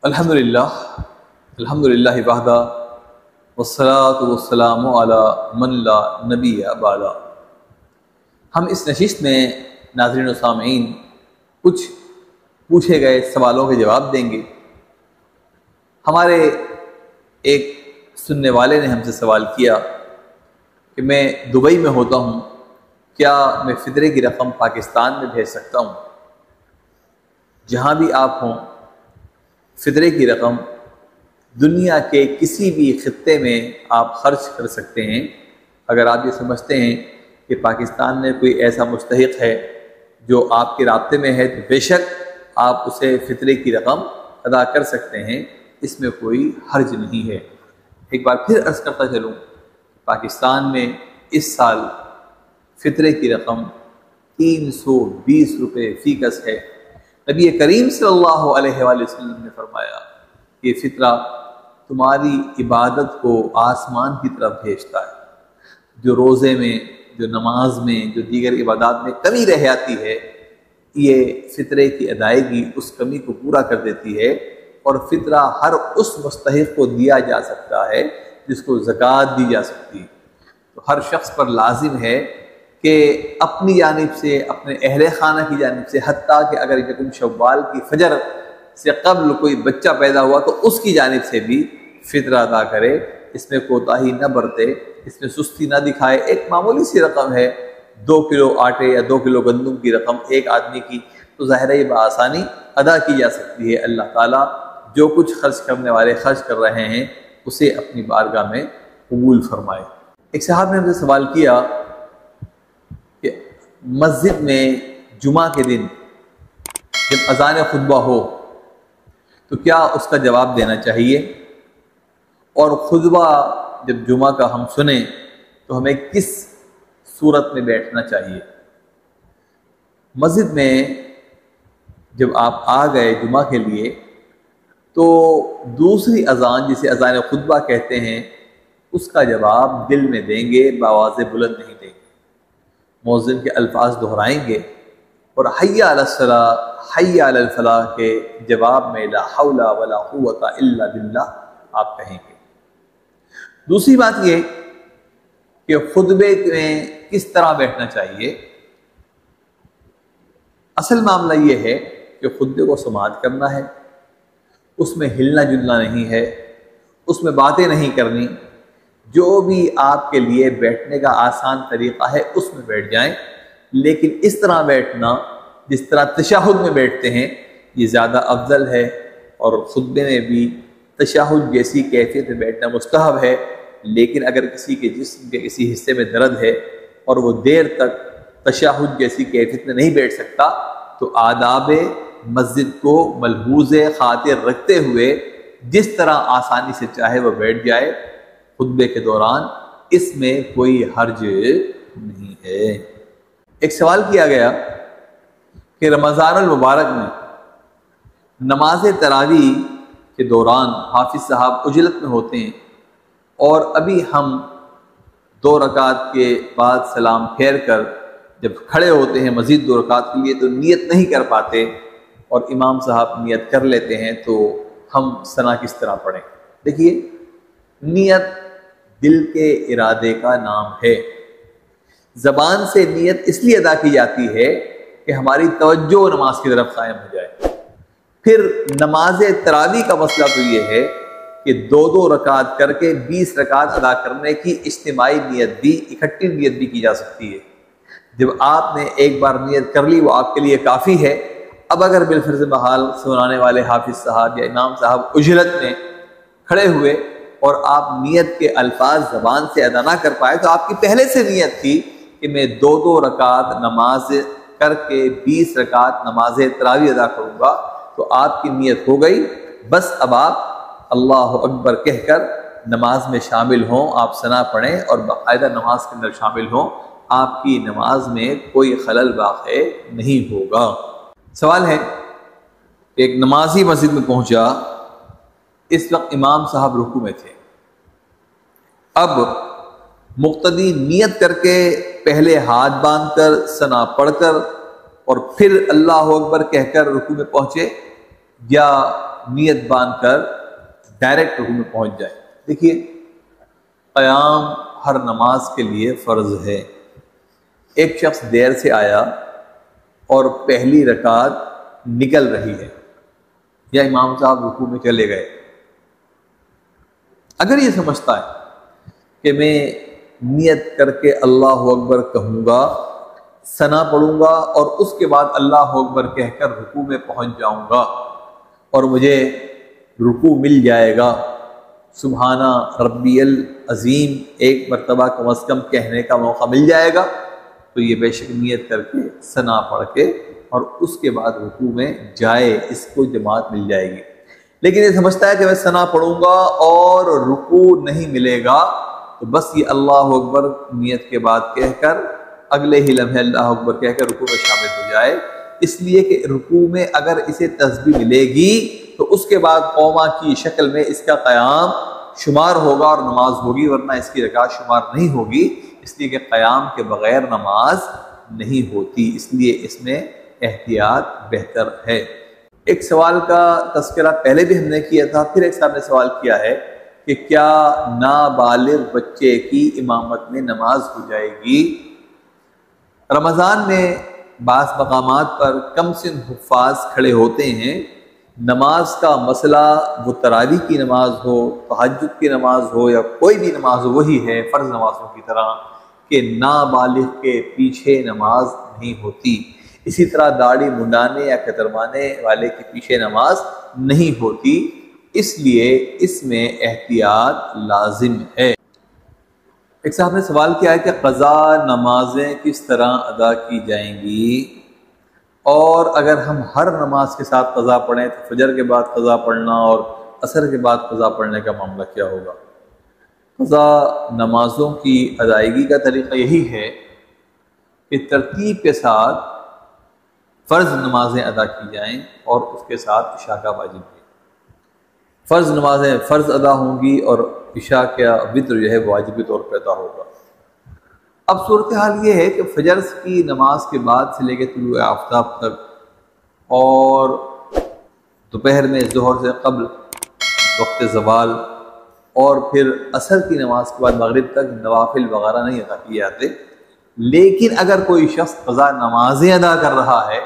الحمدللہ وحدہ والصلاۃ والسلام علی من لا نبی بعدہ۔ ہم اس نشست میں ناظرین و سامعین کچھ پوچھے گئے سوالوں کے جواب دیں گے۔ ہمارے ایک سننے والے نے ہم سے سوال کیا کہ میں دبئی میں ہوتا ہوں، کیا میں فطرے کی رقم پاکستان میں بھیج سکتا ہوں؟ جہاں بھی آپ ہوں، فطرے کی رقم دنیا کے کسی بھی خطے میں آپ خرچ کر سکتے ہیں۔ اگر آپ یہ سمجھتے ہیں کہ پاکستان میں کوئی ایسا مستحق ہے جو آپ کے رابطے میں ہے تو بے شک آپ اسے فطرے کی رقم ادا کر سکتے ہیں، اس میں کوئی حرج نہیں ہے۔ ایک بار پھر عرض کرتا چلوں، پاکستان میں اس سال فطرے کی رقم 320 روپے فی کس ہے۔ نبی کریم صلی اللہ علیہ وآلہ وسلم نے فرمایا کہ یہ فطرہ تمہاری عبادت کو آسمان کی طرف بھیجتا ہے۔ جو روزے میں، جو نماز میں، جو دیگر عبادات میں کمی رہ جاتی ہے، یہ فطرے کی ادائیگی اس کمی کو پورا کر دیتی ہے، اور فطرہ ہر اس مستحق کو دیا جا سکتا ہے جس کو زکوٰۃ دی جا سکتی ہے۔ تو ہر شخص پر لازم ہے کہ اپنی جانب سے، اپنے اہل خانہ کی جانب سے، حتیٰ کہ اگر یکم شوال کی فجر سے قبل کوئی بچہ پیدا ہوا تو اس کی جانب سے بھی فطرہ ادا کرے، اس میں کوتاہی نہ برتے، اس میں سستی نہ دکھائے۔ ایک معمولی سی رقم ہے، 2 کلو آٹے یا 2 کلو گندم کی رقم ایک آدمی کی، تو ظاہر ہے بآسانی ادا کی جا سکتی ہے۔ اللہ تعالیٰ جو کچھ خرچ کرنے والے خرچ کر رہے ہیں اسے اپنی بارگاہ میں قبول فرمائے۔ ایک صاحب نے ہم سے سوال کیا کہ مسجد میں جمعہ کے دن جب اذان خطبہ ہو تو کیا اس کا جواب دینا چاہیے، اور خطبہ جب جمعہ کا ہم سنیں تو ہمیں کس صورت میں بیٹھنا چاہیے؟ مسجد میں جب آپ آ گئے جمعہ کے لیے تو دوسری اذان جسے اذان خطبہ کہتے ہیں اس کا جواب دل میں دیں گے، بآواز بلند نہیں دیں گے۔ مؤذن کے الفاظ دہرائیں گے اور حی علی الصلاۃ، حی علی الفلاح کے جواب میں لا حول ولا قوت الا باللہ آپ کہیں گے۔ دوسری بات یہ کہ خطبے میں کس طرح بیٹھنا چاہیے۔ اصل معاملہ یہ ہے کہ خطبے کو سماعت کرنا ہے، اس میں ہلنا جلنا نہیں ہے، اس میں باتیں نہیں کرنی۔ جو بھی آپ کے لیے بیٹھنے کا آسان طریقہ ہے اس میں بیٹھ جائیں، لیکن اس طرح بیٹھنا جس طرح تشہد میں بیٹھتے ہیں یہ زیادہ افضل ہے، اور خطبے میں بھی تشہد جیسی کیفیت میں بیٹھنا مستحب ہے۔ لیکن اگر کسی کے جسم کے کسی حصے میں درد ہے اور وہ دیر تک تشہد جیسی کیفیت میں نہیں بیٹھ سکتا تو آداب مسجد کو ملحوظ خاطر رکھتے ہوئے جس طرح آسانی سے چاہے وہ بیٹھ جائے خطبے کے دوران، اس میں کوئی حرج نہیں ہے۔ ایک سوال کیا گیا کہ رمضان المبارک میں نماز تراویح کے دوران حافظ صاحب عجلت میں ہوتے ہیں، اور ابھی ہم 2 رکعت کے بعد سلام پھیر کر جب کھڑے ہوتے ہیں مزید 2 رکعت کے لیے تو نیت نہیں کر پاتے، اور امام صاحب نیت کر لیتے ہیں، تو ہم ثنا کس طرح پڑھیں؟ دیکھیے، نیت دل کے ارادے کا نام ہے۔ زبان سے نیت اس لیے ادا کی جاتی ہے کہ ہماری توجہ نماز کی طرف قائم ہو جائے۔ پھر نماز تراویح کا مسئلہ تو یہ ہے کہ 2 رکعت کر کے 20 رکعت ادا کرنے کی اجتماعی نیت بھی، اکٹھی نیت بھی کی جا سکتی ہے۔ جب آپ نے ایک بار نیت کر لی وہ آپ کے لیے کافی ہے۔ اب اگر بالفرض محال سنانے والے حافظ صاحب یا امام صاحب عجلت میں کھڑے ہوئے اور آپ نیت کے الفاظ زبان سے ادا نہ کر پائے، تو آپ کی پہلے سے نیت تھی کہ میں 2 رکعت نماز کر کے 20 رکعت نماز تراویح ادا کروں گا، تو آپ کی نیت ہو گئی۔ بس اب آپ اللہ اکبر کہہ کر نماز میں شامل ہوں، آپ ثنا پڑھیں اور باقاعدہ نماز کے اندر شامل ہوں، آپ کی نماز میں کوئی خلل واقع نہیں ہوگا۔ سوال ہے کہ ایک نمازی مسجد میں پہنچا، اس وقت امام صاحب رکوع میں تھے، اب مقتدی نیت کر کے پہلے ہاتھ باندھ کر ثنا پڑھ کر اور پھر اللہ اکبر کہہ کر رکوع میں پہنچے، یا نیت باندھ کر ڈائریکٹ رکوع میں پہنچ جائے۔ دیکھیے قیام ہر نماز کے لیے فرض ہے۔ ایک شخص دیر سے آیا اور پہلی رکعت نکل رہی ہے یا امام صاحب رکوع میں چلے گئے، اگر یہ سمجھتا ہے کہ میں نیت کر کے اللہ اکبر کہوں گا، ثنا پڑھوں گا اور اس کے بعد اللہ اکبر کہہ کر رکوع میں پہنچ جاؤں گا اور مجھے رکوع مل جائے گا، سبحانہ ربی العظیم ایک مرتبہ کم از کم کہنے کا موقع مل جائے گا، تو یہ بے شک نیت کر کے ثنا پڑھ کے اور اس کے بعد رکوع میں جائے، اس کو جماعت مل جائے گی۔ لیکن یہ سمجھتا ہے کہ میں ثنا پڑھوں گا اور رکوع نہیں ملے گا، تو بس یہ اللہ اکبر نیت کے بعد کہہ کر اگلے ہی لمحے اللہ اکبر کہہ کر رکوع میں شامل ہو جائے، اس لیے کہ رکوع میں اگر اسے تسبیح ملے گی تو اس کے بعد قوما کی شکل میں اس کا قیام شمار ہوگا اور نماز ہوگی، ورنہ اس کی رکعت شمار نہیں ہوگی، اس لیے کہ قیام کے بغیر نماز نہیں ہوتی، اس لیے اس میں احتیاط بہتر ہے۔ ایک سوال کا تذکرہ پہلے بھی ہم نے کیا تھا، پھر ایک صاحب نے سوال کیا ہے کہ کیا نابالغ بچے کی امامت میں نماز ہو جائے گی؟ رمضان میں بعض مقامات پر کم سن حفاظ کھڑے ہوتے ہیں، نماز کا مسئلہ وہ تراویح کی نماز ہو، تہجد کی نماز ہو یا کوئی بھی نماز ہو، وہی ہے فرض نمازوں کی طرح کہ نابالغ کے پیچھے نماز نہیں ہوتی۔ اسی طرح داڑھی منڈانے یا کتروانے والے کے پیچھے نماز نہیں ہوتی، اس لیے اس میں احتیاط لازم ہے۔ ایک صاحب نے سوال کیا ہے کہ قضا نمازیں کس طرح ادا کی جائیں گی، اور اگر ہم ہر نماز کے ساتھ قضا پڑھیں تو فجر کے بعد قضا پڑھنا اور عصر کے بعد قضا پڑھنے کا معاملہ کیا ہوگا؟ قضا نمازوں کی ادائیگی کا طریقہ یہی ہے کہ ترتیب کے ساتھ فرض نمازیں ادا کی جائیں اور اس کے ساتھ عشاء کا واجب بھی۔ فرض نمازیں فرض ادا ہوں گی اور عشاء کا وتر جو ہے واجبی طور پر ادا ہوگا۔ اب صورتحال یہ ہے کہ فجر کی نماز کے بعد سے لے کے طلوع آفتاب تک اور دوپہر میں ظہر سے قبل وقت زوال اور پھر عصر کی نماز کے بعد مغرب تک نوافل وغیرہ نہیں ادا کیے جاتے، لیکن اگر کوئی شخص قضا نمازیں ادا کر رہا ہے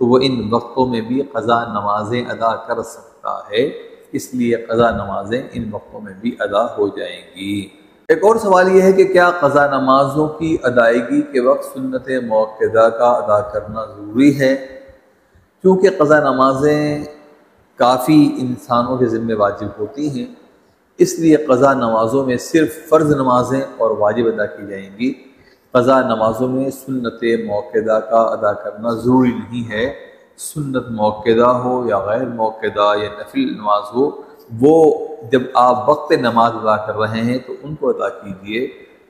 تو وہ ان وقتوں میں بھی قضا نمازیں ادا کر سکتا ہے، اس لیے قضا نمازیں ان وقتوں میں بھی ادا ہو جائیں گی۔ ایک اور سوال یہ ہے کہ کیا قضا نمازوں کی ادائیگی کے وقت سنت موقدہ کا ادا کرنا ضروری ہے؟ کیونکہ قضا نمازیں کافی انسانوں کے ذمہ واجب ہوتی ہیں، اس لیے قضا نمازوں میں صرف فرض نمازیں اور واجب ادا کی جائیں گی۔ قضا نمازوں میں سنت موقدہ کا ادا کرنا ضروری نہیں ہے، سنت موقدہ ہو یا غیر موقدہ یا نفل نماز ہو، وہ جب آپ وقت نماز ادا کر رہے ہیں تو ان کو ادا کیجئے،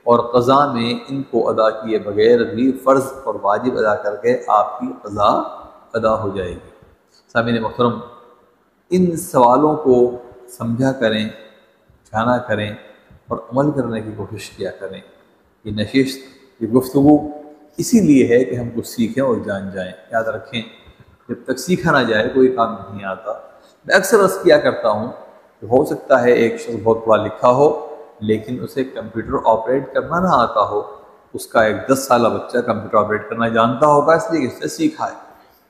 اور قضا میں ان کو ادا کیے بغیر بھی فرض اور واجب ادا کر کے آپ کی قضا ادا ہو جائے گی۔ سامعین محترم، ان سوالوں کو سمجھا کریں، جانا کریں اور عمل کرنے کی کوشش کیا کریں۔ یہ نشست، یہ گفتگو اسی لیے ہے کہ ہم کچھ سیکھیں اور جان جائیں۔ یاد رکھیں، جب تک سیکھا نہ جائے کوئی کام نہیں آتا۔ میں اکثر عرض کیا کرتا ہوں کہ ہو سکتا ہے ایک شخص بہت پڑھا لکھا ہو لیکن اسے کمپیوٹر آپریٹ کرنا نہ آتا ہو، اس کا ایک 10 سالہ بچہ کمپیوٹر آپریٹ کرنا جانتا ہوگا، اس لیے اس نے سیکھا ہے۔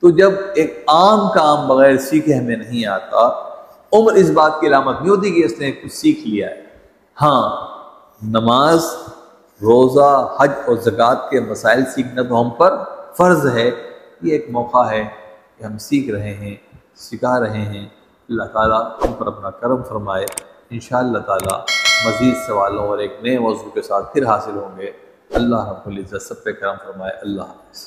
تو جب ایک عام کام بغیر سیکھے ہمیں نہیں آتا، عمر اس بات کی علامت نہیں ہوتی کہ اس نے کچھ سیکھ لیا ہے۔ ہاں، نماز، روزہ، حج اور زکوٰۃ کے مسائل سیکھنا تو ہم پر فرض ہے۔ یہ ایک موقع ہے کہ ہم سیکھ رہے ہیں، سکھا رہے ہیں۔ اللہ تعالیٰ ہم پر اپنا کرم فرمائے۔ انشاءاللہ تعالیٰ مزید سوالوں اور ایک نئے موضوع کے ساتھ پھر حاصل ہوں گے۔ اللہ رب العزت سب پہ کرم فرمائے۔ اللہ حافظ۔